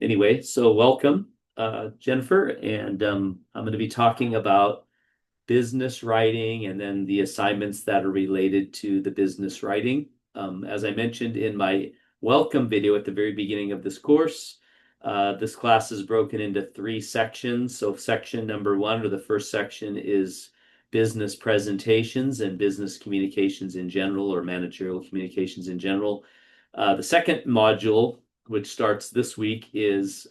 Anyway, so welcome, Jennifer, and I'm going to be talking about business writing and then the assignments that are related to the business writing. As I mentioned in my welcome video at the very beginning of this course, this class is broken into three sections. So section number one, or the first section, is business presentations and business communications in general, or managerial communications in general. The second module, which starts this week, is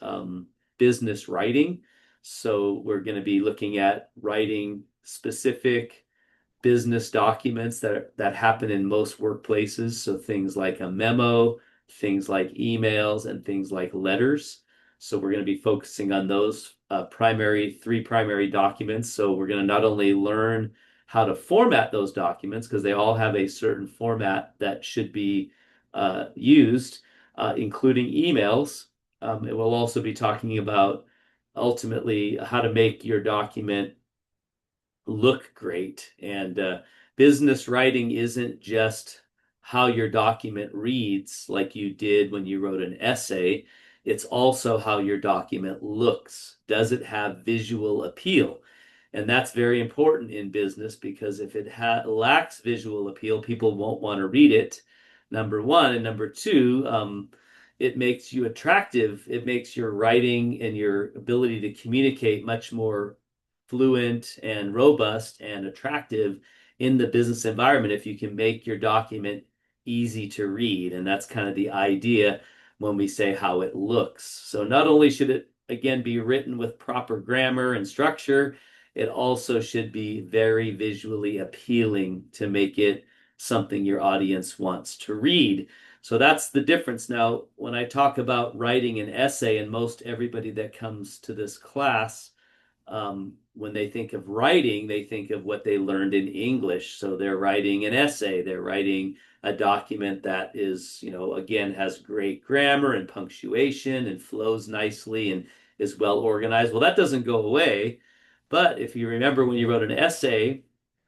business writing. So we're going to be looking at writing specific business documents that happen in most workplaces. So things like a memo, things like emails, and things like letters. So we're going to be focusing on those three primary documents. So we're going to not only learn how to format those documents, because they all have a certain format that should be used, including emails. It will also be talking about ultimately how to make your document look great. And business writing isn't just how your document reads like you did when you wrote an essay. It's also how your document looks. Does it have visual appeal? And that's very important in business, because if it lacks visual appeal, people won't want to read it, number one. And number two, it makes you attractive. It makes your writing and your ability to communicate much more fluent and robust and attractive in the business environment if you can make your document easy to read. And that's kind of the idea when we say how it looks. So not only should it, again, be written with proper grammar and structure, it also should be very visually appealing to make it something your audience wants to read. So that's the difference. Now, when I talk about writing an essay, and most everybody that comes to this class, when they think of writing, they think of what they learned in English. So they're writing an essay, they're writing a document that is, again, has great grammar and punctuation and flows nicely and is well organized. Well, that doesn't go away. But if you remember, when you wrote an essay,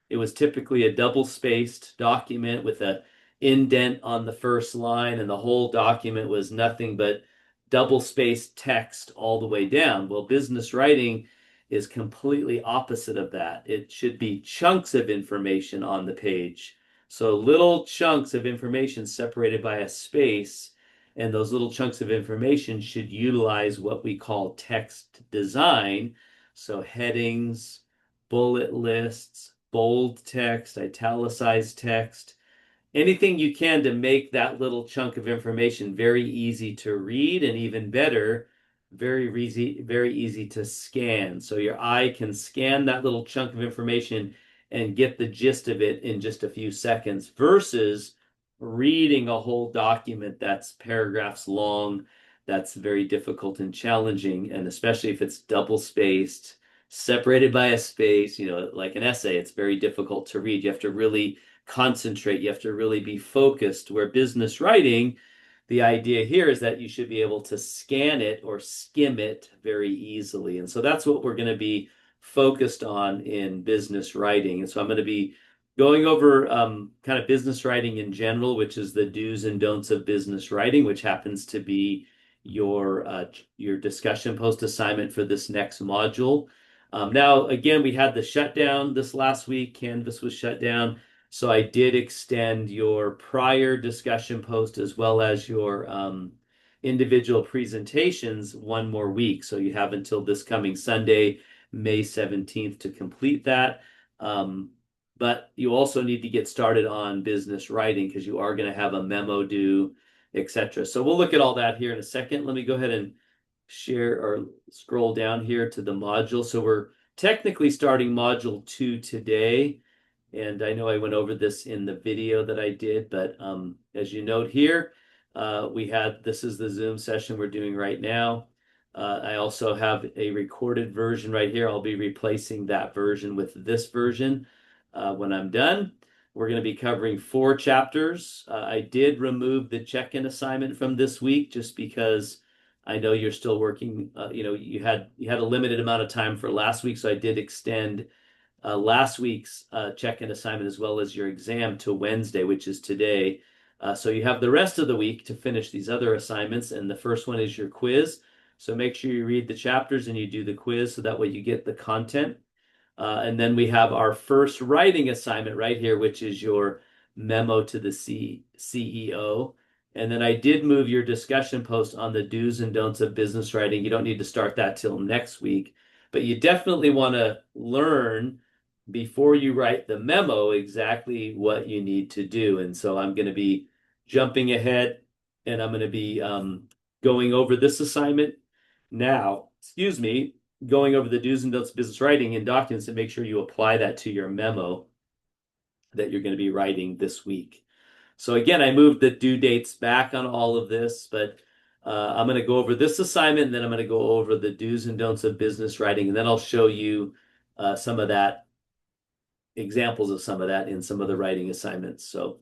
it was typically a double-spaced document with a indent on the first line, and the whole document was nothing but double-spaced text all the way down. Well, business writing is completely opposite of that. It should be chunks of information on the page. So little chunks of information separated by a space, and those little chunks of information should utilize what we call text design. So headings, bullet lists, bold text, italicized text, anything you can to make that little chunk of information very easy to read, and even better, very easy to scan. So your eye can scan that little chunk of information and get the gist of it in just a few seconds, versus reading a whole document that's paragraphs long. That's very difficult and challenging, and especially if it's double spaced, separated by a space, like an essay, it's very difficult to read. You have to really concentrate. You have to really be focused. Where business writing, the idea here is that you should be able to scan it or skim it very easily. And so that's what we're going to be focused on in business writing. And so I'm going to be going over kind of business writing in general, which is the do's and don'ts of business writing, which happens to be your discussion post assignment for this next module. Now, again, we had the shutdown this last week. Canvas was shut down. So I did extend your prior discussion post as well as your individual presentations one more week. So you have until this coming Sunday, May 17th, to complete that. But you also need to get started on business writing, because you are going to have a memo due, etc. So we'll look at all that here in a second. Let me go ahead and share or scroll down here to the module. So we're technically starting module 2 today. And I know I went over this in the video that I did, but as you note here, this is the Zoom session we're doing right now. I also have a recorded version right here. I'll be replacing that version with this version when I'm done. We're going to be covering 4 chapters. I did remove the check-in assignment from this week just because I know you're still working. You had a limited amount of time for last week, so I did extend last week's check-in assignment as well as your exam to Wednesday, which is today. So you have the rest of the week to finish these other assignments, and the first one is your quiz. So make sure you read the chapters and you do the quiz so that way you get the content. And then we have our first writing assignment right here, which is your memo to the CEO. And then I did move your discussion post on the do's and don'ts of business writing. You don't need to start that till next week, but you definitely want to learn before you write the memo exactly what you need to do. And so I'm going to be jumping ahead and I'm going to be going over this assignment now. Excuse me, going over the do's and don'ts of business writing in documents and make sure you apply that to your memo that you're going to be writing this week. So again, I moved the due dates back on all of this, but I'm going to go over this assignment and then I'm going to go over the do's and don'ts of business writing, and then I'll show you some of that, examples of some of that in some of the writing assignments. So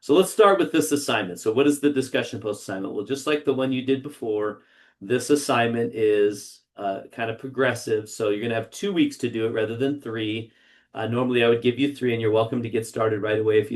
let's start with this assignment. So what is the discussion post assignment? Well, just like the one you did before, this assignment is kind of progressive. So you're going to have 2 weeks to do it rather than 3. Normally I would give you 3 and you're welcome to get started right away if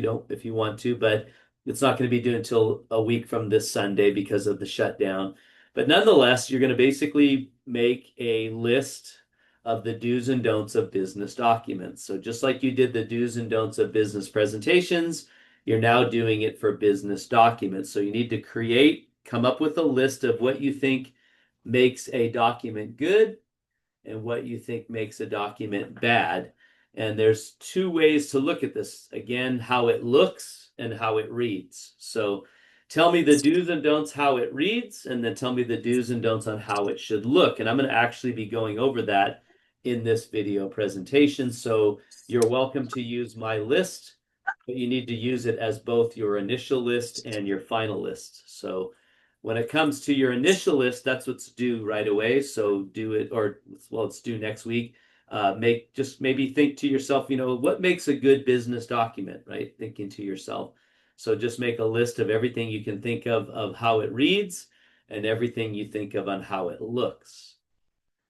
you want to, but it's not going to be due until a week from this Sunday because of the shutdown. But nonetheless, you're going to basically make a list of the do's and don'ts of business documents. So just like you did the do's and don'ts of business presentations, you're now doing it for business documents. So you need to come up with a list of what you think makes a document good and what you think makes a document bad. And there's 2 ways to look at this. Again, how it looks and how it reads. So tell me the do's and don'ts, how it reads, and then tell me the do's and don'ts on how it should look. And I'm going to actually be going over that in this video presentation. So you're welcome to use my list, but you need to use it as both your initial list and your final list. So when it comes to your initial list, that's what's due right away. So do it, or well, it's due next week. Maybe think to yourself, what makes a good business document, right? Thinking to yourself. So just make a list of everything you can think of how it reads and everything you think of on how it looks.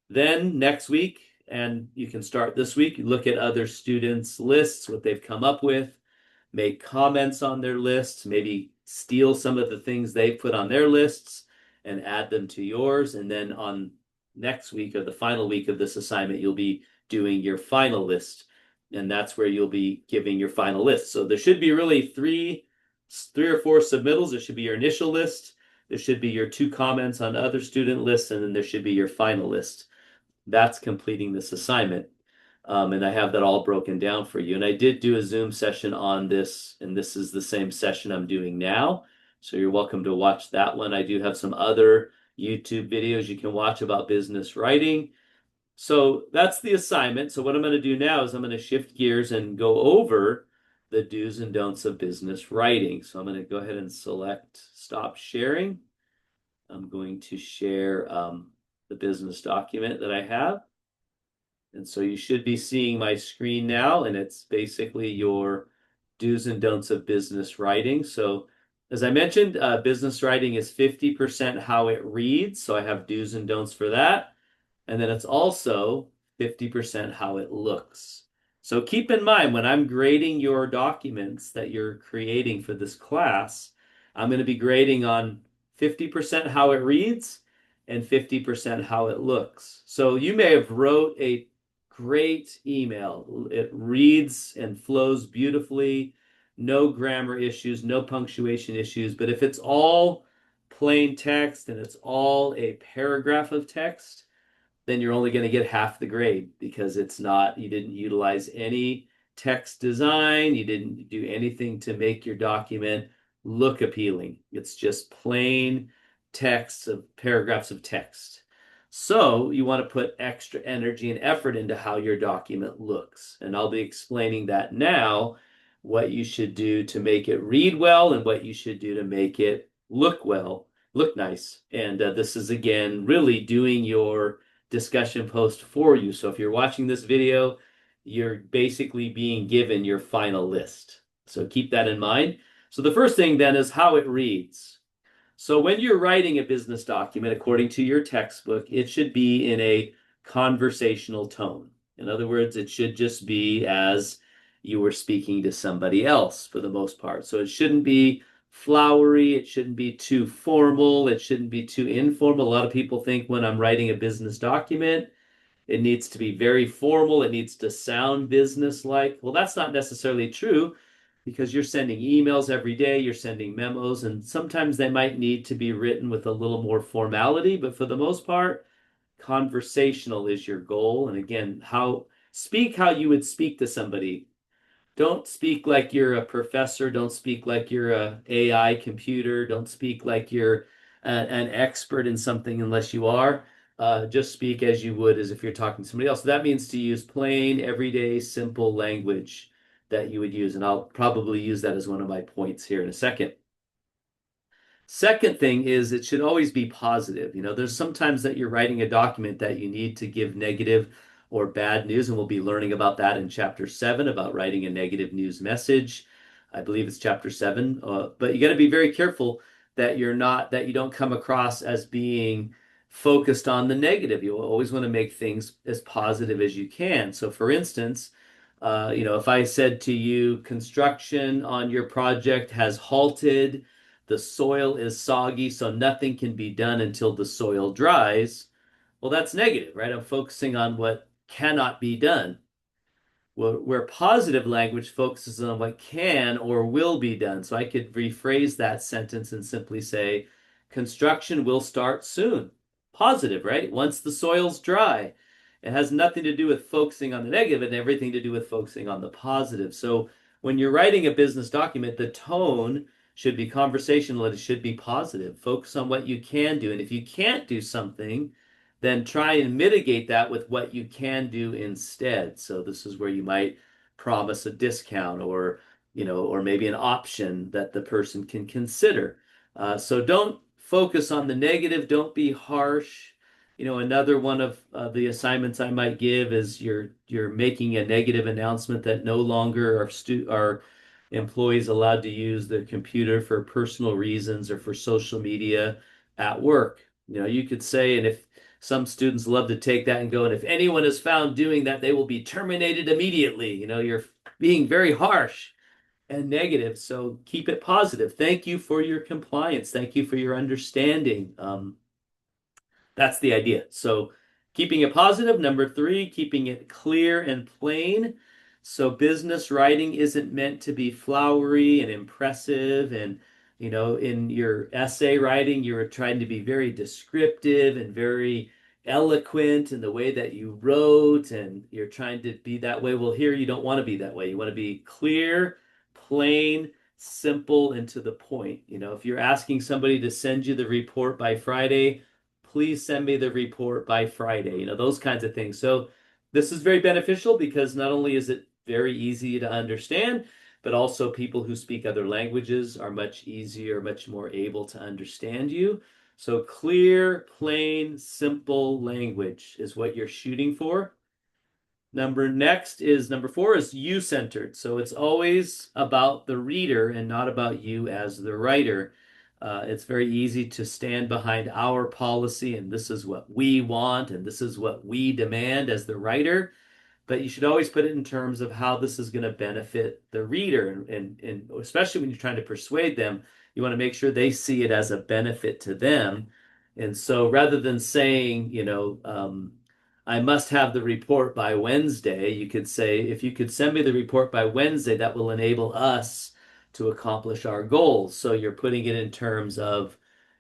Then next week, and you can start this week, you look at other students' lists, what they've come up with, make comments on their lists, maybe steal some of the things they put on their lists and add them to yours. And then on next week or the final week of this assignment, you'll be doing your final list. And that's where you'll be giving your final list. So there should be really three or four submittals. There should be your initial list. There should be your 2 comments on other student lists, and then there should be your final list. That's completing this assignment. And I have that all broken down for you. And I did do a Zoom session on this, and this is the same session I'm doing now. So you're welcome to watch that one. I do have some other YouTube videos you can watch about business writing. So that's the assignment. So what I'm going to do now is I'm going to shift gears and go over the do's and don'ts of business writing. So I'm going to go ahead and select stop sharing. I'm going to share the business document that I have. And so you should be seeing my screen now, and it's basically your do's and don'ts of business writing. So as I mentioned, business writing is 50% how it reads. So I have do's and don'ts for that. And then it's also 50% how it looks. So keep in mind, when I'm grading your documents that you're creating for this class, I'm going to be grading on 50% how it reads and 50% how it looks. So you may have wrote a great email. It reads and flows beautifully, no grammar issues, no punctuation issues. But if it's all plain text and it's all a paragraph of text, then you're only going to get half the grade because you didn't utilize any text design. You didn't do anything to make your document look appealing. It's just plain text of paragraphs of text. So you want to put extra energy and effort into how your document looks. And I'll be explaining that now, what you should do to make it read well and what you should do to make it look well, look nice. And this is, again, really doing your discussion post for you. So if you're watching this video, you're basically being given your final list. So keep that in mind. So the first thing then is how it reads. So when you're writing a business document, according to your textbook, it should be in a conversational tone. In other words, it should just be as you were speaking to somebody else for the most part. So it shouldn't be flowery. It shouldn't be too formal. It shouldn't be too informal. A lot of people think when I'm writing a business document, it needs to be very formal. It needs to sound business-like. Well, that's not necessarily true because you're sending emails every day, you're sending memos, and sometimes they might need to be written with a little more formality, but for the most part, conversational is your goal. And again, speak how you would speak to somebody. Don't speak like you're a professor. Don't speak like you're a AI computer. Don't speak like you're an expert in something unless you are. Just speak as you would as if you're talking to somebody else. So that means to use plain, everyday, simple language that you would use. And I'll probably use that as one of my points here in a second. Second thing is it should always be positive. There's sometimes that you're writing a document that you need to give negative or bad news, and we'll be learning about that in chapter 7 about writing a negative news message. I believe it's chapter 7. But you got to be very careful that you don't come across as being focused on the negative. You always want to make things as positive as you can. So for instance, if I said to you, construction on your project has halted, the soil is soggy, so nothing can be done until the soil dries. Well, that's negative, right? I'm focusing on what cannot be done. Where positive language focuses on what can or will be done. So I could rephrase that sentence and simply say, construction will start soon. Positive, right? Once the soil's dry. It has nothing to do with focusing on the negative and everything to do with focusing on the positive. So when you're writing a business document, the tone should be conversational and it should be positive. Focus on what you can do. And if you can't do something, then try and mitigate that with what you can do instead. So this is where you might promise a discount or maybe an option that the person can consider. So don't focus on the negative. Don't be harsh. Another one of the assignments I might give is you're making a negative announcement that no longer are employees allowed to use their computer for personal reasons or for social media at work. You could say, and if some students love to take that and go, and if anyone is found doing that, they will be terminated immediately. You're being very harsh and negative. So keep it positive. Thank you for your compliance. Thank you for your understanding. That's the idea. So keeping it positive. Number 3, keeping it clear and plain. So business writing isn't meant to be flowery and impressive. And, in your essay writing, you're trying to be very descriptive and very eloquent in the way that you wrote, and you're trying to be that way. Well, here you don't want to be that way. You want to be clear, plain, simple, and to the point. If you're asking somebody to send you the report by Friday, please send me the report by Friday, those kinds of things. So this is very beneficial because not only is it very easy to understand, but also people who speak other languages are much easier, much more able to understand you. So clear, plain, simple language is what you're shooting for. Number 4 is you-centered. So it's always about the reader and not about you as the writer. It's very easy to stand behind our policy and this is what we want and this is what we demand as the writer. But you should always put it in terms of how this is going to benefit the reader. And especially when you're trying to persuade them, you want to make sure they see it as a benefit to them. And so rather than saying, I must have the report by Wednesday, you could say, if you could send me the report by Wednesday, that will enable us to accomplish our goals. So you're putting it in terms of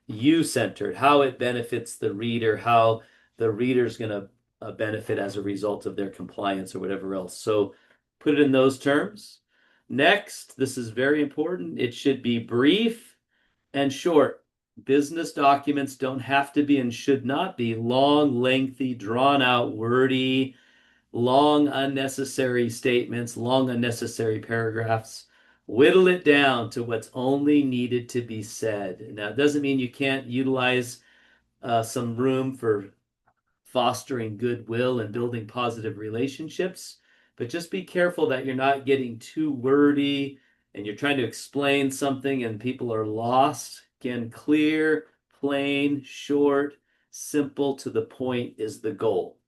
you-centered, how it benefits the reader, how the reader's going to benefit as a result of their compliance or whatever else. So put it in those terms. Next, this is very important. It should be brief and short. Business documents don't have to be and should not be long, lengthy, drawn out, wordy, long, unnecessary statements, long, unnecessary paragraphs. Whittle it down to what's only needed to be said. Now, it doesn't mean you can't utilize some room for fostering goodwill and building positive relationships. But just be careful that you're not getting too wordy and you're trying to explain something and people are lost. Again, clear, plain, short, simple, to the point is the goal.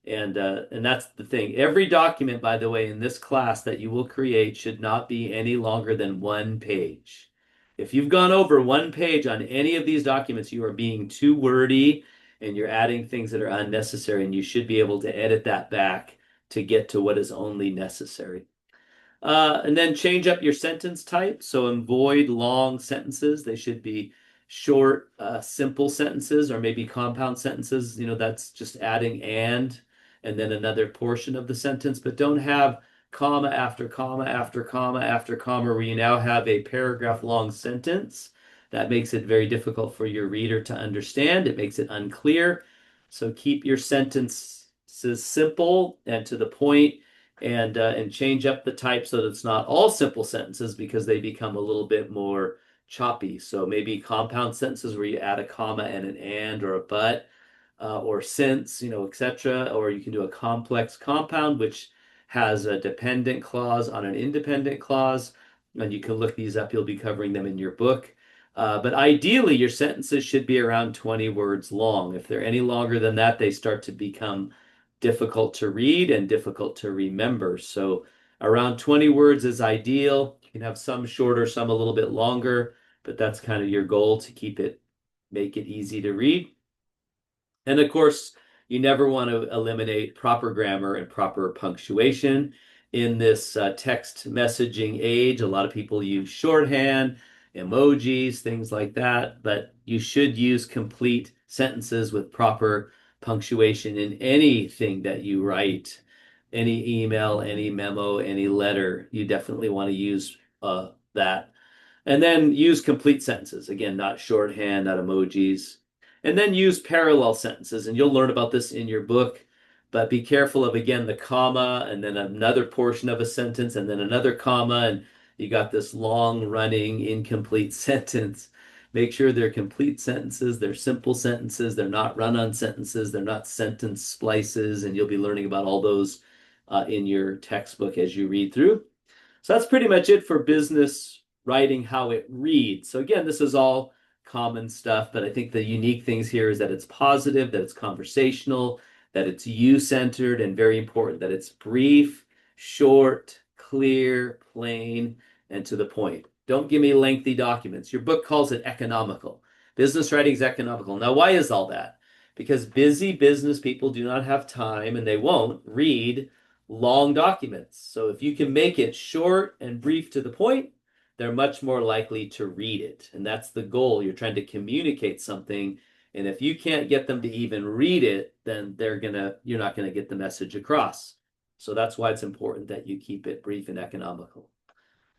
And that's the thing. Every document, by the way, in this class that you will create should not be any longer than 1 page. If you've gone over one page on any of these documents, you are being too wordy and you're adding things that are unnecessary, and you should be able to edit that back to get to what is only necessary. And then change up your sentence type. So avoid long sentences. They should be short, simple sentences or maybe compound sentences. That's just adding and then another portion of the sentence, but don't have comma after comma after comma after comma where you now have a paragraph long sentence. That makes it very difficult for your reader to understand. It makes it unclear. So keep your sentences simple and to the point, and change up the type so that it's not all simple sentences because they become a little bit more choppy. So maybe compound sentences where you add a comma and an and or a but, or since, etc. Or you can do a complex compound which has a dependent clause on an independent clause, and you can look these up. You'll be covering them in your book. But ideally, your sentences should be around 20 words long. If they're any longer than that, they start to become difficult to read and difficult to remember. So around 20 words is ideal. You can have some shorter, some a little bit longer, but that's kind of your goal to make it easy to read. And of course, you never want to eliminate proper grammar and proper punctuation. In this text messaging age, a lot of people use shorthand, emojis, things like that, but you should use complete sentences with proper punctuation in anything that you write, any email, any memo, any letter. You definitely want to use that. And then use complete sentences. Again, not shorthand, not emojis. And then use parallel sentences. And you'll learn about this in your book. But be careful of, again, the comma and then another portion of a sentence and then another comma. And you got this long running incomplete sentence. Make sure they're complete sentences. They're simple sentences. They're not run on sentences. They're not sentence splices. And you'll be learning about all those in your textbook as you read through. So that's pretty much it for business writing, how it reads. So again, this is all common stuff, but I think the unique things here is that it's positive, that it's conversational, that it's you-centered, and very important that it's brief, short, clear, plain, and to the point. Don't give me lengthy documents. Your book calls it economical. Business writing is economical. Now, why is all that? Because busy business people do not have time and they won't read long documents. So if you can make it short and brief to the point, they're much more likely to read it. And that's the goal. You're trying to communicate something. And if you can't get them to even read it, then you're not going to get the message across. So that's why it's important that you keep it brief and economical.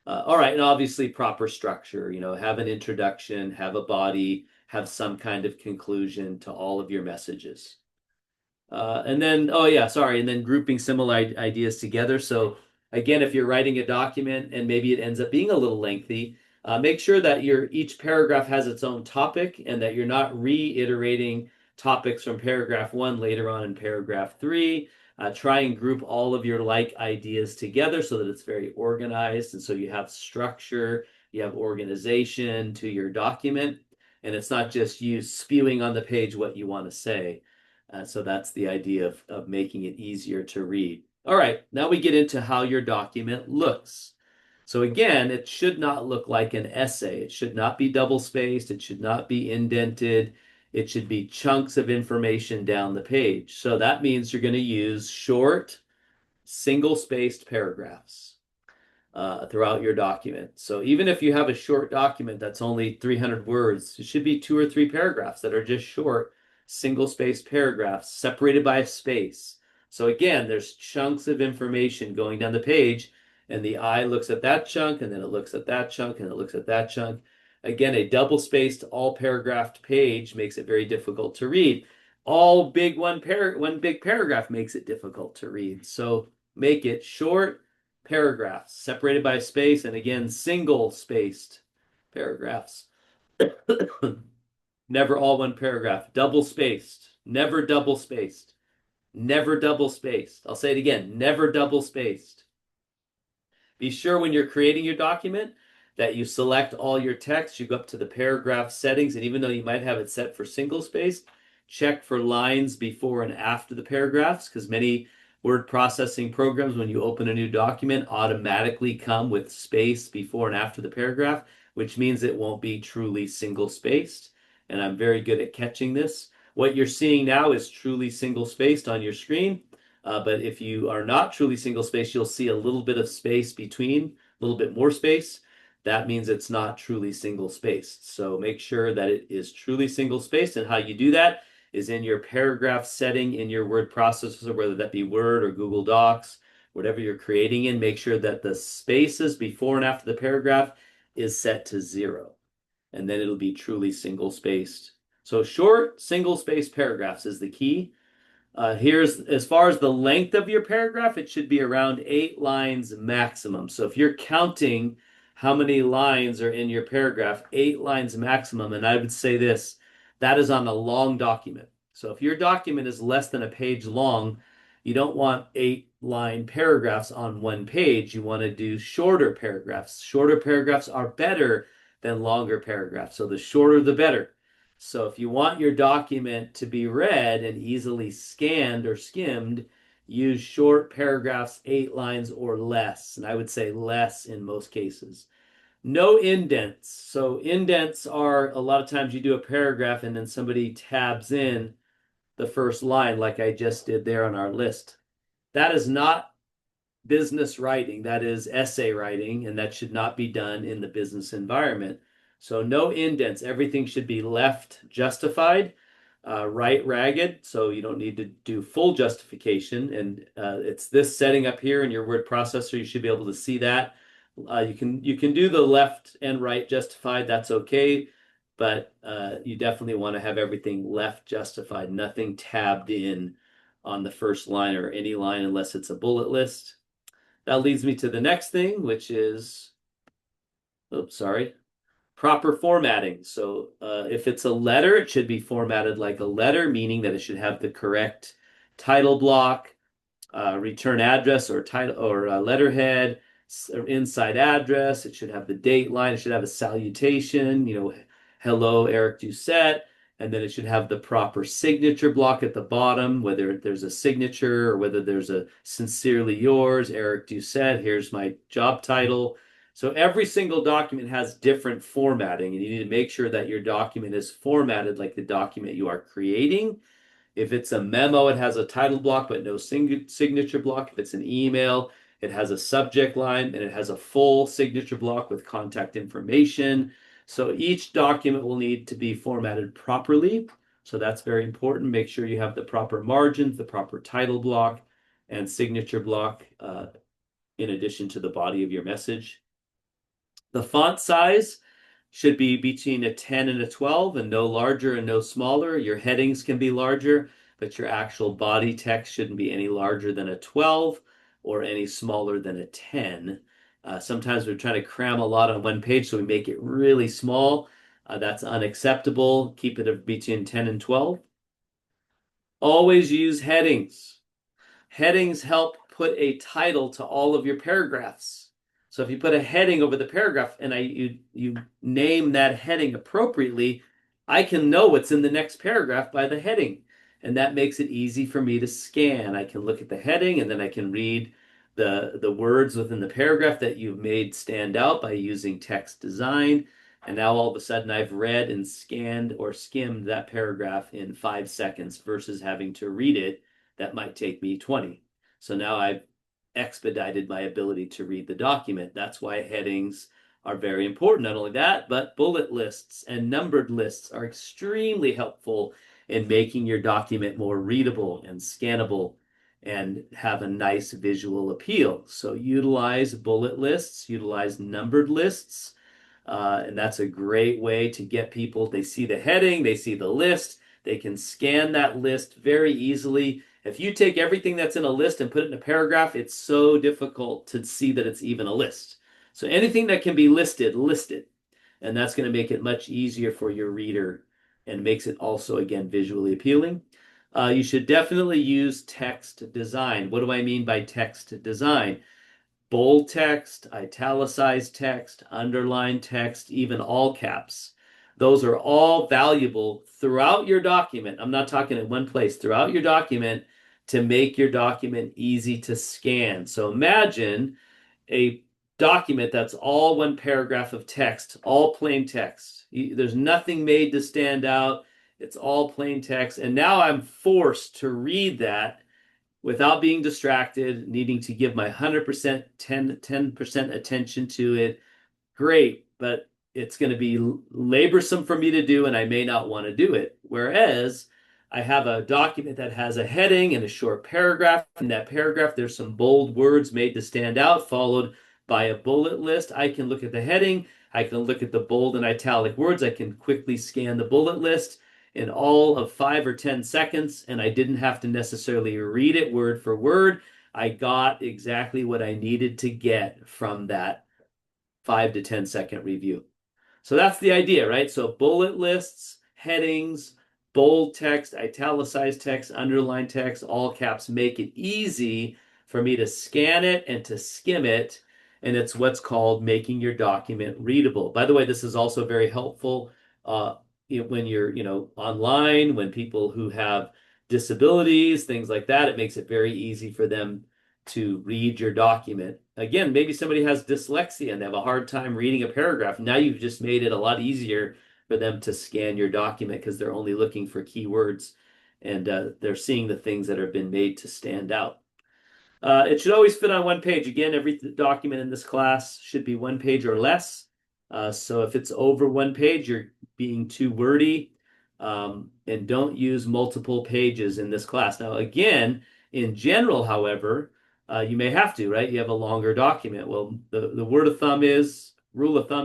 All right, and obviously proper structure, have an introduction, have a body, have some kind of conclusion to all of your messages. And then, oh yeah, sorry, and then grouping similar ideas together. So again, if you're writing a document and maybe it ends up being a little lengthy, make sure that each paragraph has its own topic and that you're not reiterating topics from paragraph 1 later on in paragraph 3. Try and group all of your like ideas together so that it's very organized. And so you have structure, you have organization to your document, and it's not just you spewing on the page what you want to say. So that's the idea of making it easier to read. All right, now we get into how your document looks. So again, it should not look like an essay. It should not be double-spaced. It should not be indented. It should be chunks of information down the page. So that means you're going to use short, single-spaced paragraphs throughout your document. So even if you have a short document that's only 300 words, it should be 2 or 3 paragraphs that are just short, single-spaced paragraphs separated by a space. So again, there's chunks of information going down the page, and the eye looks at that chunk, and then it looks at that chunk, and it looks at that chunk. Again, a double-spaced, all-paragraphed page makes it very difficult to read. All big one big paragraph makes it difficult to read. So make it short paragraphs separated by a space, and again, single-spaced paragraphs. Never all one paragraph. Double-spaced. Never double-spaced. Never double-spaced. I'll say it again. Never double-spaced. Be sure when you're creating your document that you select all your text. You go up to the paragraph settings, and even though you might have it set for single-spaced, check for lines before and after the paragraphs, because many word processing programs, when you open a new document, automatically come with space before and after the paragraph. which means it won't be truly single spaced. And I'm very good at catching this. What you're seeing now is truly single spaced on your screen. But if you are not truly single spaced, you'll see a little bit of space between, a little bit more space. That means it's not truly single spaced. So make sure that it is truly single spaced. And how you do that is in your paragraph setting in your word processor, whether that be Word or Google Docs, whatever you're creating in, make sure that the spaces before and after the paragraph is set to 0. And then it'll be truly single spaced. So short single spaced paragraphs is the key. Here's as far as the length of your paragraph, it should be around 8 lines maximum. So if you're counting how many lines are in your paragraph, 8 lines maximum. And I would say this, that is on a long document. So if your document is less than a page long, you don't want 8 line paragraphs on one page. You want to do shorter paragraphs. Shorter paragraphs are better than longer paragraphs. So the shorter, the better. So if you want your document to be read and easily scanned or skimmed, use short paragraphs, 8 lines or less. And I would say less in most cases. No indents. So indents are a lot of times you do a paragraph and then somebody tabs in the first line like I just did there on our list. That is not business writing, that is essay writing, and that should not be done in the business environment. So no indents. Everything should be left justified, right ragged, so you don't need to do full justification. And it's this setting up here in your word processor. You should be able to see that. You can do the left and right justified. That's okay, but you definitely want to have everything left justified. Nothing tabbed in on the first line or any line unless it's a bullet list. That leads me to the next thing, which is, oops, sorry, proper formatting. So if it's a letter, it should be formatted like a letter, meaning that it should have the correct title block, return address or title or letterhead, or inside address. It should have the date line. It should have a salutation, hello, Eric Doucette. And then it should have the proper signature block at the bottom, whether there's a signature or whether there's a sincerely yours, Eric Doucette, here's my job title. So every single document has different formatting, and you need to make sure that your document is formatted like the document you are creating. If it's a memo, it has a title block but no signature block. If it's an email, it has a subject line and it has a full signature block with contact information. So each document will need to be formatted properly. So that's very important. Make sure you have the proper margins, the proper title block, and signature block in addition to the body of your message. The font size should be between a 10 and a 12 and no larger and no smaller. Your headings can be larger, but your actual body text shouldn't be any larger than a 12 or any smaller than a 10. Sometimes we're trying to cram a lot on one page, so we make it really small. That's unacceptable. Keep it between 10 and 12. Always use headings. Headings help put a title to all of your paragraphs. So if you put a heading over the paragraph and you name that heading appropriately, I can know what's in the next paragraph by the heading. And that makes it easy for me to scan. I can look at the heading and then I can read the words within the paragraph that you've made stand out by using text design. And now all of a sudden I've read and scanned or skimmed that paragraph in 5 seconds versus having to read it. That might take me 20. So now I've expedited my ability to read the document. That's why headings are very important. Not only that, but bullet lists and numbered lists are extremely helpful in making your document more readable and scannable and have a nice visual appeal. So utilize bullet lists, utilize numbered lists, and that's a great way to get people. They see the heading, they see the list, they can scan that list very easily. If you take everything that's in a list and put it in a paragraph, it's so difficult to see that it's even a list. So anything that can be listed, list it. And that's going to make it much easier for your reader and makes it also, again, visually appealing. You should definitely use text design. What do I mean by text design? Bold text, italicized text, underlined text, even all caps. Those are all valuable throughout your document. I'm not talking in one place, throughout your document to make your document easy to scan. So imagine a document that's all one paragraph of text, all plain text. There's nothing made to stand out. It's all plain text. And now I'm forced to read that without being distracted, needing to give my 100%, 10% attention to it. Great, but it's going to be laborsome for me to do, and I may not want to do it. Whereas I have a document that has a heading and a short paragraph. In that paragraph, there's some bold words made to stand out, followed by a bullet list. I can look at the heading. I can look at the bold and italic words. I can quickly scan the bullet list in all of 5 or 10 seconds, and I didn't have to necessarily read it word for word. I got exactly what I needed to get from that 5 to 10 second review. So that's the idea, right? So bullet lists, headings, bold text, italicized text, underlined text, all caps make it easy for me to scan it and to skim it. And it's what's called making your document readable. By the way, this is also very helpful when you're, online, when people who have disabilities, things like that, it makes it very easy for them to read your document. Again, maybe somebody has dyslexia and they have a hard time reading a paragraph. Now you've just made it a lot easier for them to scan your document because they're only looking for keywords and they're seeing the things that have been made to stand out. It should always fit on one page. Again, every document in this class should be 1 page or less. So if it's over 1 page, you're being too wordy. And don't use multiple pages in this class. Now, again, in general, however, you may have to, right? You have a longer document. Well, the rule of thumb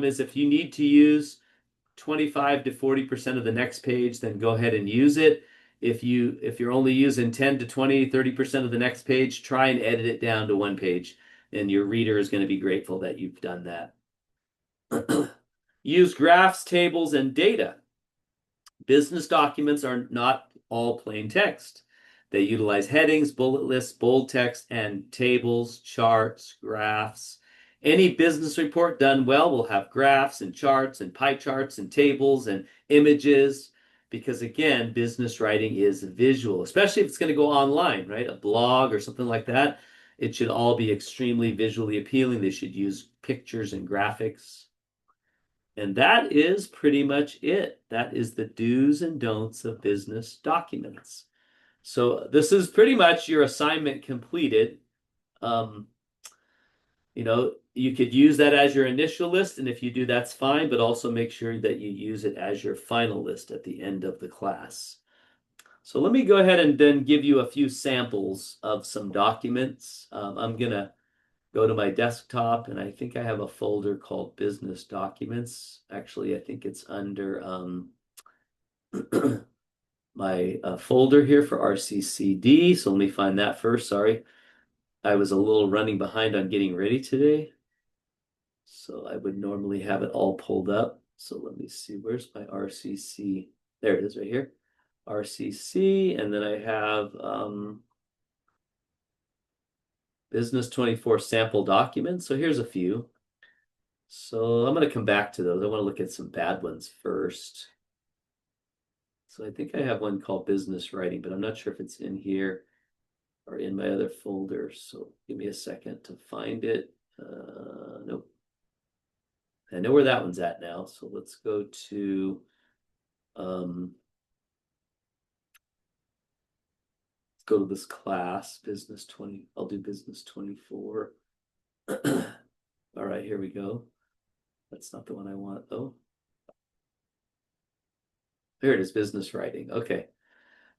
is if you need to use 25 to 40% of the next page, then go ahead and use it. If you're only using 10 to 20, 30% of the next page, try and edit it down to 1 page. And your reader is going to be grateful that you've done that. Use graphs, tables, and data. Business documents are not all plain text. They utilize headings, bullet lists, bold text, and tables, charts, graphs. Any business report done well will have graphs and charts and pie charts and tables and images because, again, business writing is visual, especially if it's going to go online, right? A blog or something like that. It should all be extremely visually appealing. They should use pictures and graphics. And that is pretty much it. That is the do's and don'ts of business documents. So this is pretty much your assignment completed. You could use that as your initial list, and if you do, that's fine, but also make sure that you use it as your final list at the end of the class. So let me go ahead and then give you a few samples of some documents. I'm going to go to my desktop, and I think I have a folder called Business Documents. Actually, I think it's under my folder here for RCCD. So let me find that first. Sorry, I was a little running behind on getting ready today. So I would normally have it all pulled up. So let me see, where's my RCC? There it is right here. RCC, and then I have Business 24 sample documents. So here's a few. So I'm going to come back to those. I want to look at some bad ones first. So I think I have one called Business Writing, but I'm not sure if it's in here or in my other folder. So give me a second to find it. Nope. I know where that one's at now. So let's go to this class, Business 20. I'll do Business 24. All right, here we go. That's not the one I want, though. There it is, Business Writing. Okay.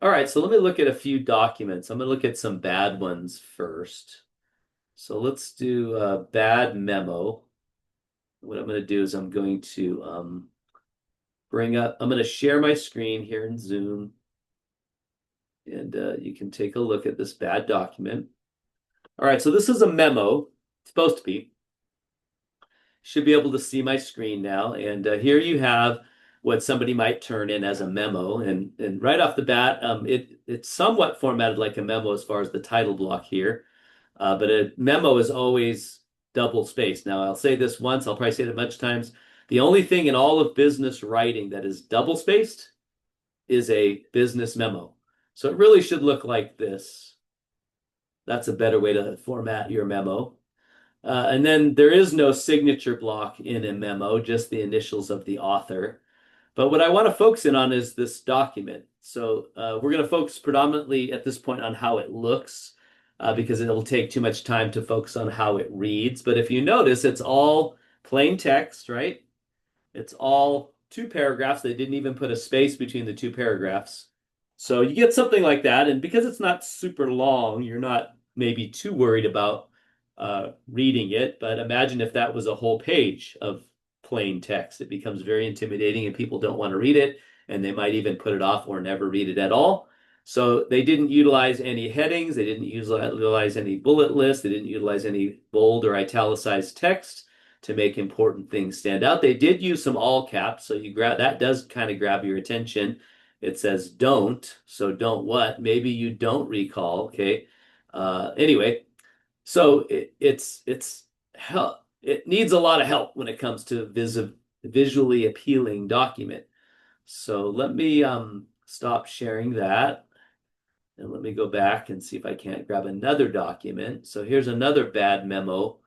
All right, so let me look at a few documents. I'm going to look at some bad ones first. So let's do a bad memo. What I'm going to do is I'm going to I'm going to share my screen here in Zoom. And you can take a look at this bad document. All right, so this is a memo. It's supposed to be. Should be able to see my screen now. And here you have what somebody might turn in as a memo. And right off the bat, it's somewhat formatted like a memo as far as the title block here. But a memo is always double spaced. Now, I'll say this once. I'll probably say it a bunch of times. The only thing in all of business writing that is double spaced is a business memo. So it really should look like this. That's a better way to format your memo. And then there is no signature block in a memo, just the initials of the author. But what I want to focus in on is this document. So we're going to focus predominantly at this point on how it looks, because it'll take too much time to focus on how it reads. But if you notice, it's all plain text, right? It's all two paragraphs. They didn't even put a space between the two paragraphs. So you get something like that. And because it's not super long, you're not maybe too worried about reading it. But imagine if that was a whole page of plain text. It becomes very intimidating and people don't want to read it. And they might even put it off or never read it at all. So they didn't utilize any headings. They didn't utilize any bullet lists. They didn't utilize any bold or italicized text to make important things stand out. They did use some all caps, so you grab that does kind of grab your attention. It says don't, so don't what? Maybe you don't recall. Okay. Anyway, so it's help. It needs a lot of help when it comes to visually appealing document. So let me stop sharing that. And let me go back and see if I can't grab another document. So here's another bad memo.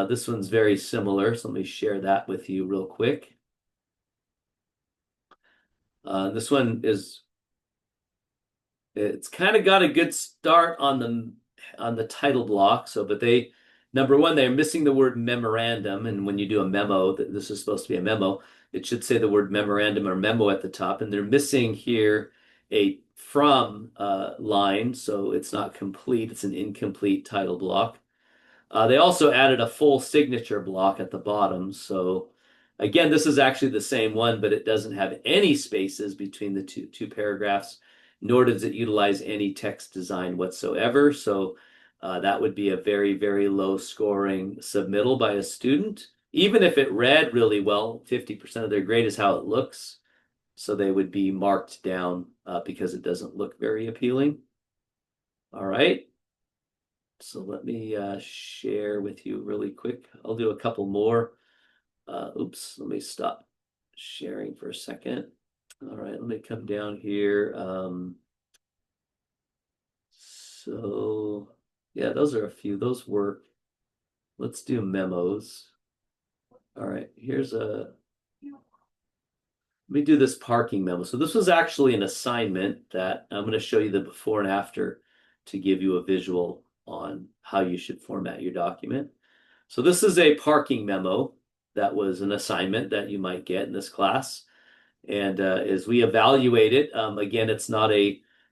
This one's very similar, so let me share that with you real quick. This one it's kind of got a good start on the title block. So, but number one, they're missing the word memorandum, and when you do a memo, this is supposed to be a memo, it should say the word memorandum or memo at the top, and they're missing here a from line, so it's not complete. It's an incomplete title block. They also added a full signature block at the bottom. So again, this is actually the same one, but it doesn't have any spaces between the two paragraphs, nor does it utilize any text design whatsoever. So that would be a very, very low scoring submittal by a student. Even if it read really well, 50% of their grade is how it looks. So they would be marked down because it doesn't look very appealing. All right. So let me share with you really quick. I'll do a couple more. Oops, let me stop sharing for a second. All right, let me come down here. So yeah, those are a few. Those work. Let's do memos. All right, let me do this parking memo. So this was actually an assignment that I'm going to show you the before and after to give you a visual on how you should format your document. So this is a parking memo that was an assignment that you might get in this class. And as we evaluate it, again,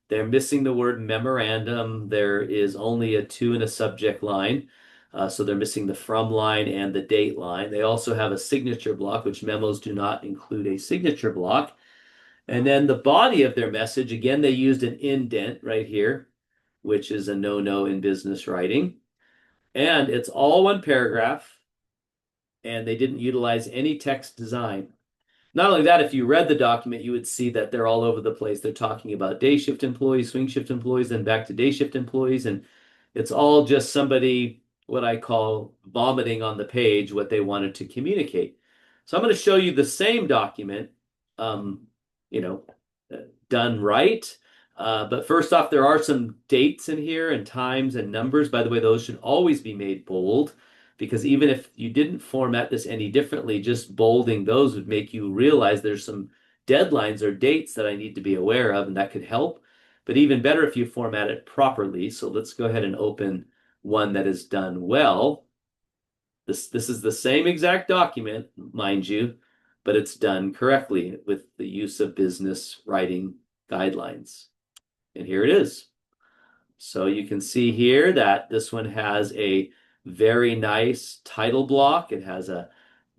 they're missing the word memorandum. There is only a to and a subject line. So they're missing the from line and the date line. They also have a signature block, which memos do not include a signature block. And then the body of their message, again, they used an indent right here, which is a no-no in business writing. And it's all one paragraph, and they didn't utilize any text design. Not only that, if you read the document, you would see that they're all over the place. They're talking about day shift employees, swing shift employees, then back to day shift employees. And it's all just somebody, what I call vomiting on the page, what they wanted to communicate. So I'm going to show you the same document, um, you know, done right. But first off, there are some dates in here and times and numbers. By the way, those should always be made bold, because even if you didn't format this any differently, just bolding those would make you realize there's some deadlines or dates that I need to be aware of, and that could help. But even better if you format it properly. So let's go ahead and open one that is done well. This is the same exact document, mind you, but it's done correctly with the use of business writing guidelines. And here it is. So you can see here that this one has a very nice title block. It has an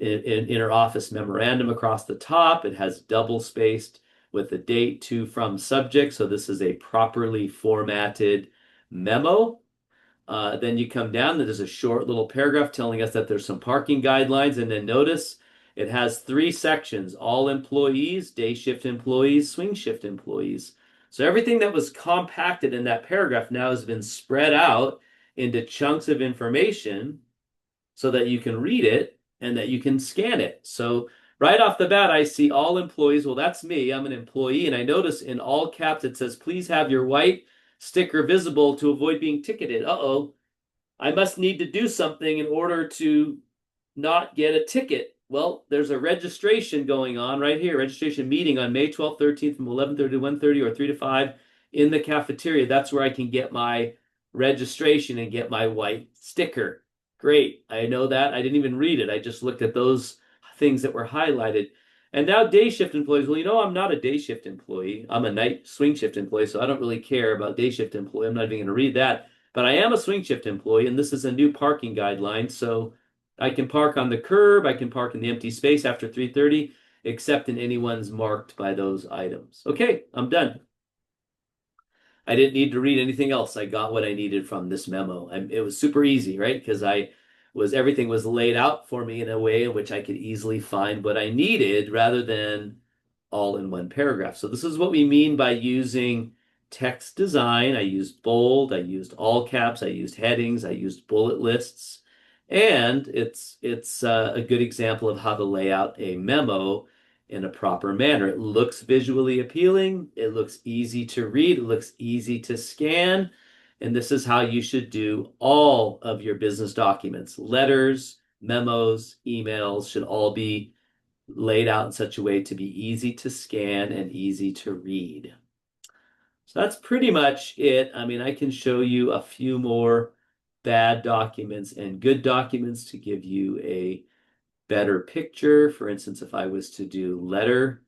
inter-office memorandum across the top. It has double spaced with the date to from subject. So this is a properly formatted memo. Then you come down, there's a short little paragraph telling us that there's some parking guidelines. And then notice it has three sections: all employees, day shift employees, swing shift employees. So everything that was compacted in that paragraph now has been spread out into chunks of information so that you can read it and that you can scan it. So right off the bat, I see all employees. Well, that's me. I'm an employee. And I notice in all caps, it says, please have your white sticker visible to avoid being ticketed. Uh-oh. I must need to do something in order to not get a ticket. Well, there's a registration going on right here, registration meeting on May 12th, 13th from 11:30 to 1:30 or 3 to 5 in the cafeteria. That's where I can get my registration and get my white sticker. Great. I know that. I didn't even read it. I just looked at those things that were highlighted. And now day shift employees, well, I'm not a day shift employee. I'm a night swing shift employee, so I don't really care about day shift employee. I'm not even going to read that. But I am a swing shift employee, and this is a new parking guideline. So I can park on the curb, I can park in the empty space after 3:30, except in any ones marked by those items. Okay, I'm done. I didn't need to read anything else. I got what I needed from this memo. It was super easy, right? Because everything was laid out for me in a way in which I could easily find what I needed rather than all in one paragraph. So this is what we mean by using text design. I used bold, I used all caps, I used headings, I used bullet lists, and it's a good example of how to lay out a memo in a proper manner. It looks visually appealing, it looks easy to read, it looks easy to scan, and this is how you should do all of your business documents. Letters, memos, emails should all be laid out in such a way to be easy to scan and easy to read. So that's pretty much it. I mean, I can show you a few more bad documents and good documents to give you a better picture. For instance, if I was to do letter,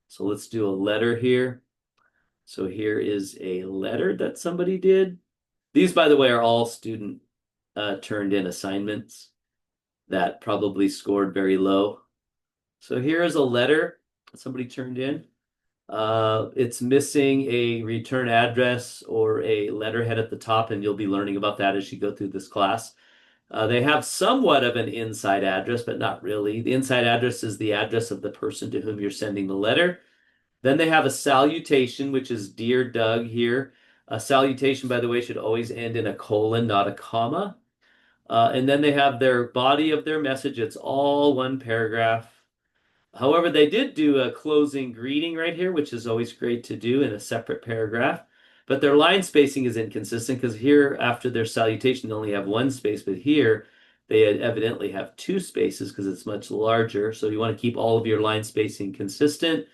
so let's do a letter here. So here is a letter that somebody did. These, by the way, are all student turned in assignments that probably scored very low. So here is a letter that somebody turned in. It's missing a return address or a letterhead at the top, and you'll be learning about that as you go through this class. They have somewhat of an inside address, but not really. The inside address is the address of the person to whom you're sending the letter. Then they have a salutation, which is Dear Doug here. A salutation, by the way, should always end in a colon, not a comma. And then they have their body of their message. It's all one paragraph. However, they did do a closing greeting right here, which is always great to do in a separate paragraph. But their line spacing is inconsistent because here, after their salutation, they only have one space, but here they evidently have two spaces because it's much larger. So you want to keep all of your line spacing consistent.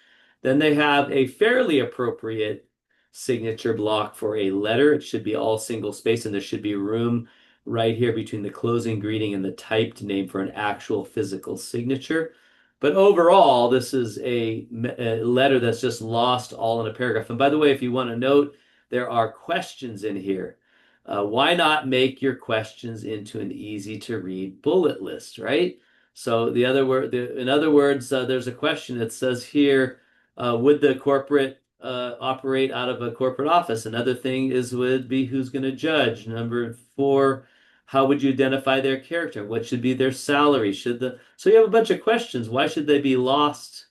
Then they have a fairly appropriate signature block for a letter. It should be all single space, and there should be room right here between the closing greeting and the typed name for an actual physical signature. But overall, this is a letter that's just lost all in a paragraph. And by the way, if you want to note, there are questions in here. Why not make your questions into an easy to read bullet list, right? So in other words, there's a question that says here, would the corporate operate out of a corporate office? Another thing would be who's going to judge. Number 4, how would you identify their character? What should be their salary? So you have a bunch of questions. Why should they be lost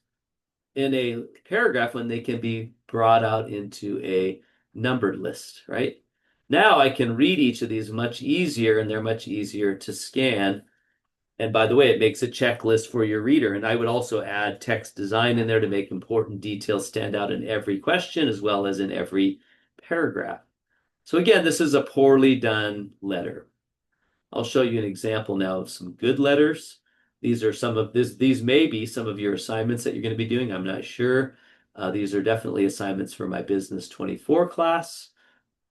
in a paragraph when they can be brought out into a numbered list, right? Now I can read each of these much easier, and they're much easier to scan. And by the way, it makes a checklist for your reader. And I would also add text design in there to make important details stand out in every question as well as in every paragraph. So again, this is a poorly done letter. I'll show you an example now of some good letters. These may be some of your assignments that you're going to be doing. I'm not sure. These are definitely assignments for my Business 24 class,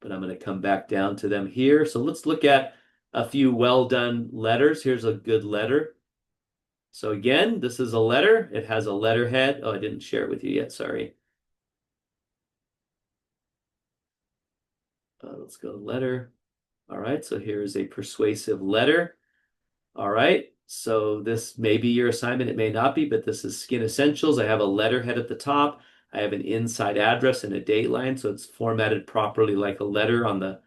but I'm going to come back down to them here. So let's look at a few well done letters. Here's a good letter. So again, this is a letter. It has a letterhead. Oh, I didn't share it with you yet. Sorry. Let's go letter. All right, so here is a persuasive letter. All right, so this may be your assignment. It may not be, but this is Skin Essentials. I have a letterhead at the top. I have an inside address and a date line, so it's formatted properly like a letter on the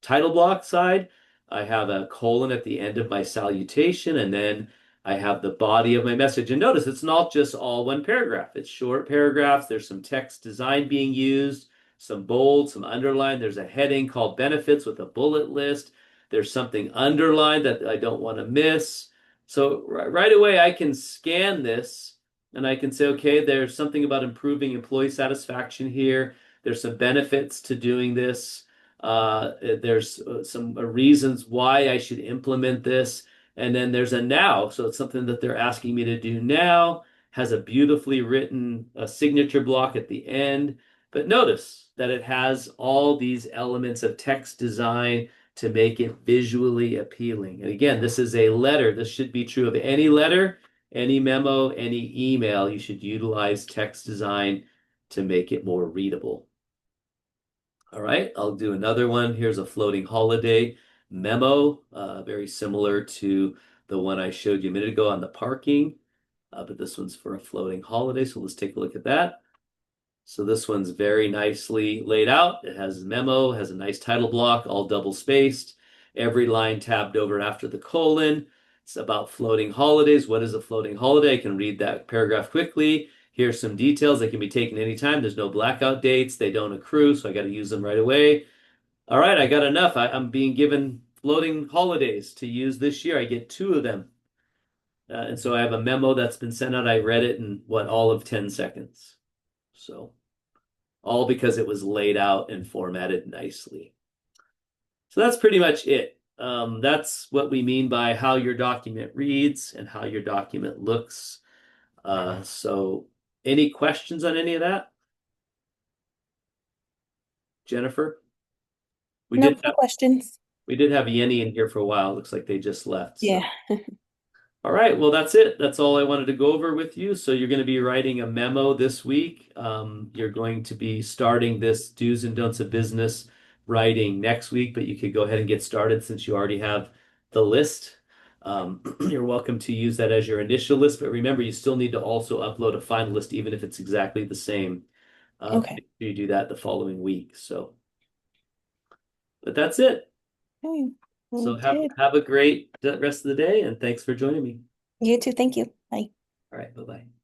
title block side. I have a colon at the end of my salutation, and then I have the body of my message. And notice it's not just all one paragraph. It's short paragraphs. There's some text design being used, some bold, some underline. There's a heading called benefits with a bullet list. There's something underlined that I don't want to miss. So right away, I can scan this and I can say, okay, there's something about improving employee satisfaction here. There's some benefits to doing this. There's some reasons why I should implement this. And then there's a now. So it's something that they're asking me to do now, has a beautifully written signature block at the end. But notice that it has all these elements of text design to make it visually appealing. And again, this is a letter. This should be true of any letter, any memo, any email. You should utilize text design to make it more readable. All right, I'll do another one. Here's a floating holiday memo, very similar to the one I showed you a minute ago on the parking, but this one's for a floating holiday. So let's take a look at that. So this one's very nicely laid out. It has a memo, has a nice title block, all double spaced, every line tabbed over after the colon. It's about floating holidays. What is a floating holiday? I can read that paragraph quickly. Here's some details. They can be taken anytime. There's no blackout dates. They don't accrue, so I got to use them right away. All right, I got enough. I'm being given floating holidays to use this year. I get 2 of them. And so I have a memo that's been sent out. I read it in all of 10 seconds. So all because it was laid out and formatted nicely. So that's pretty much it. That's what we mean by how your document reads and how your document looks. So any questions on any of that? Jennifer? We No, did no have questions. we did have Yenny in here for a while. Looks like they just left. So Yeah. all right, well, that's it. That's all I wanted to go over with you. So you're going to be writing a memo this week. You're going to be starting this do's and don'ts of business writing next week, but you could go ahead and get started since you already have the list. You're welcome to use that as your initial list, but remember, you still need to also upload a final list, even if it's exactly the same. Okay. You do that the following week. So, but that's it. Okay. So Good. have a great rest of the day, and thanks for joining me. You too. Thank you. Bye. All right, bye bye.